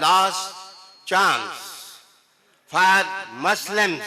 last chance for Muslims.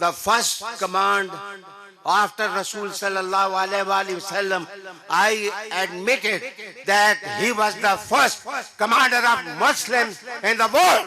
the first command after Rasul sallallahu alayhi wa sallam, I admitted that he was the first commander of Muslims in the world.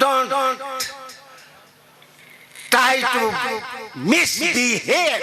Don't try to misbehave.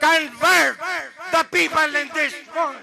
Convert the people in this world.